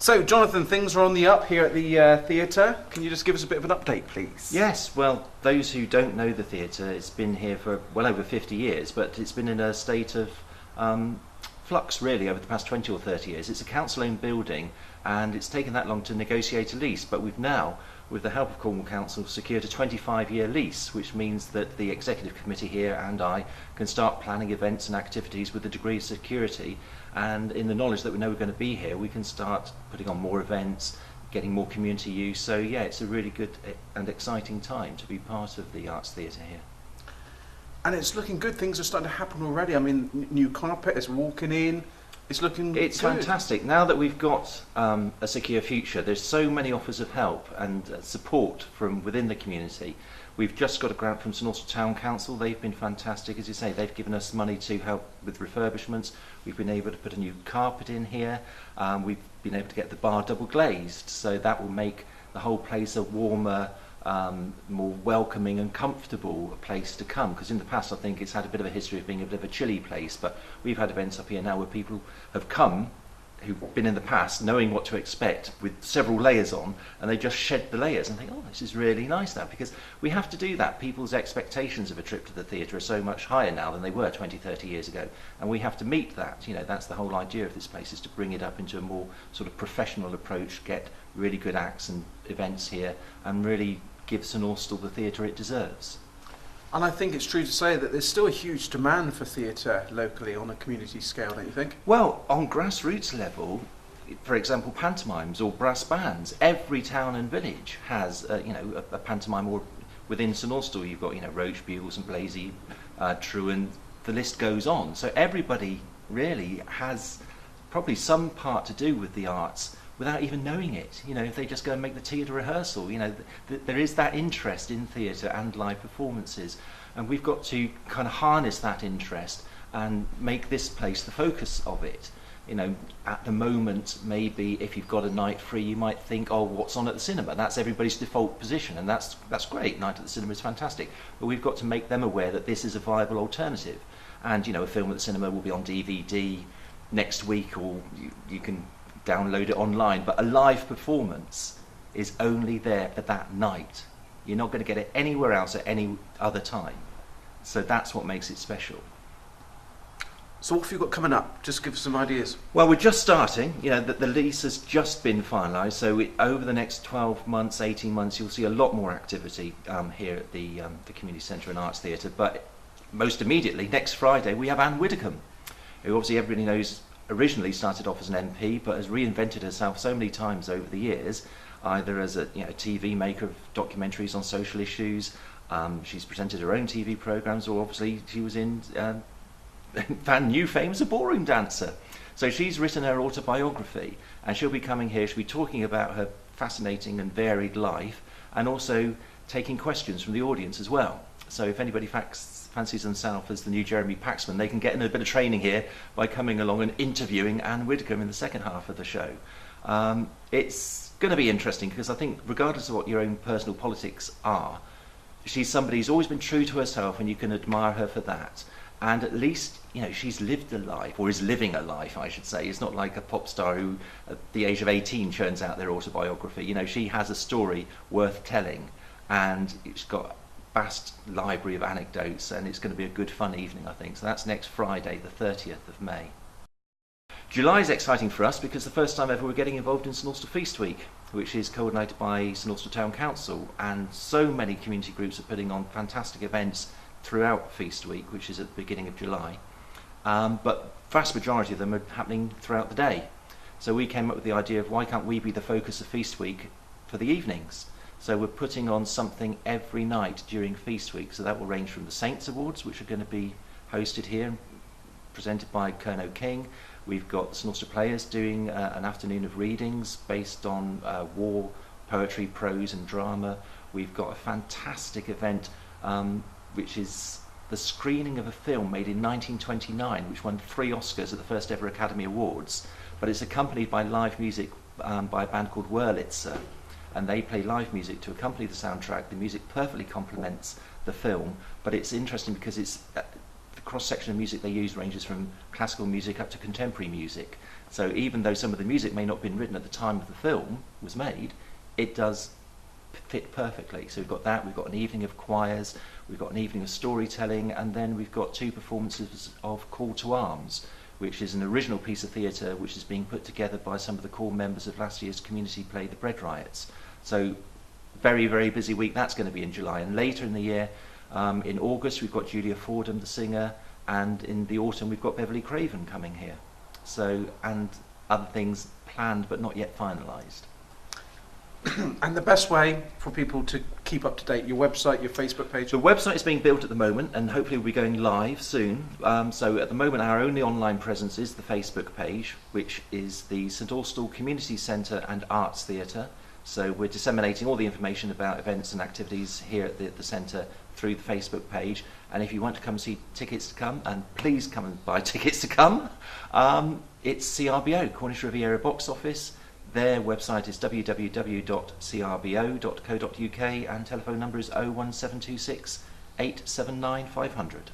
So, Jonathan, things are on the up here at the theatre. Can you just give us a bit of an update, please? Yes, well, those who don't know the theatre, it's been here for well over 50 years, but it's been in a state of flux, really, over the past 20 or 30 years. It's a council-owned building, and it's taken that long to negotiate a lease, but we've now, with the help of Cornwall Council, secured a 25-year lease, which means that the Executive Committee here and I can start planning events and activities with a degree of security, and in the knowledge that we know we're going to be here, we can start putting on more events, getting more community use. So yeah, it's a really good and exciting time to be part of the Arts Theatre here. And it's looking good. Things are starting to happen already. I mean, new carpet is walking in. It's looking good. Fantastic. Now that we've got a secure future, there's so many offers of help and support from within the community. We've just got a grant from St Austell Town Council. They've been fantastic, as you say. They've given us money to help with refurbishments. We've been able to put a new carpet in here. We've been able to get the bar double glazed, so that will make the whole place a warmer, more welcoming and comfortable place to come, because in the past I think it's had a bit of a history of being a bit of a chilly place, but we've had events up here now where people have come who've been in the past knowing what to expect with several layers on, and they just shed the layers and think, oh, this is really nice now, because we have to do that. People's expectations of a trip to the theatre are so much higher now than they were 20, 30 years ago, and we have to meet that. You know, that's the whole idea of this place, is to bring it up into a more sort of professional approach, get really good acts and events here, and really give St Austell the theatre it deserves. And I think it's true to say that there's still a huge demand for theatre locally on a community scale, don't you think? Well, on grassroots level, for example, pantomimes or brass bands, every town and village has a pantomime, or within St Austell you've got Roach Bugles and Blazy, Truan, the list goes on. So everybody really has probably some part to do with the arts without even knowing it. If they just go and make the tea at a rehearsal, there is that interest in theatre and live performances, and we've got to kind of harness that interest and make this place the focus of it. At the moment, maybe if you've got a night free, you might think, oh, what's on at the cinema? That's everybody's default position, and that's great. Night at the cinema is fantastic, but we've got to make them aware that this is a viable alternative. And a film at the cinema will be on DVD next week, or you can download it online, but a live performance is only there for that night. You're not going to get it anywhere else at any other time. So that's what makes it special. So what have you got coming up? Just give us some ideas. Well, we're just starting. The lease has just been finalised, so over the next 12 months, 18 months, you'll see a lot more activity here at the Community Centre and Arts Theatre. But most immediately, next Friday, we have Anne Widdecombe, who obviously everybody knows originally started off as an MP, but has reinvented herself so many times over the years, either as a TV maker of documentaries on social issues. She's presented her own TV programmes, or obviously she was in new fame as a ballroom dancer. So she's written her autobiography, and she'll be coming here. She'll be talking about her fascinating and varied life, and also taking questions from the audience as well. So if anybody fancies themselves as the new Jeremy Paxman, they can get in a bit of training here by coming along and interviewing Anne Widdecombe in the second half of the show. It's going to be interesting, because I think regardless of what your own personal politics are, she's somebody who's always been true to herself, and you can admire her for that. And at least she's lived a life, or is living a life, I should say. It's not like a pop star who at the age of 18 churns out their autobiography. She has a story worth telling, and it's got vast library of anecdotes, and it's going to be a good fun evening, I think. So that's next Friday, the 30th of May. July is exciting for us, because the first time ever we're getting involved in St Austell Feast Week, which is coordinated by St Austell Town Council, and so many community groups are putting on fantastic events throughout Feast Week, which is at the beginning of July, but vast majority of them are happening throughout the day. So we came up with the idea of, why can't we be the focus of Feast Week for the evenings? So we're putting on something every night during Feast Week. So that will range from the Saints Awards, which are going to be hosted here, presented by Kerno King. We've got the St Austell Players doing an afternoon of readings based on war, poetry, prose and drama. We've got a fantastic event which is the screening of a film made in 1929, which won 3 Oscars at the first ever Academy Awards. But it's accompanied by live music by a band called Wurlitzer. And they play live music to accompany the soundtrack. The music perfectly complements the film, but it's interesting because it's the cross-section of music they use ranges from classical music up to contemporary music. So even though some of the music may not have been written at the time of the film was made, it does fit perfectly. So we've got that, we've got an evening of choirs, we've got an evening of storytelling, and then we've got 2 performances of Call to Arms, which is an original piece of theatre which is being put together by some of the core members of last year's community play, The Bread Riots. So very, very busy week. That's going to be in July. And later in the year, in August, we've got Julia Fordham, the singer, and in the autumn, we've got Beverly Craven coming here. So, and other things planned but not yet finalised. And the best way for people to keep up to date, your website, your Facebook page? The website is being built at the moment, and hopefully we'll be going live soon. So at the moment our only online presence is the Facebook page, which is the St Austell Community Centre and Arts Theatre. So we're disseminating all the information about events and activities here at the centre through the Facebook page. And if you want to come see tickets to come, and please come and buy tickets to come, it's CRBO, Cornish Riviera Box Office. Their website is www.crbo.co.uk, and telephone number is 01726 879 500.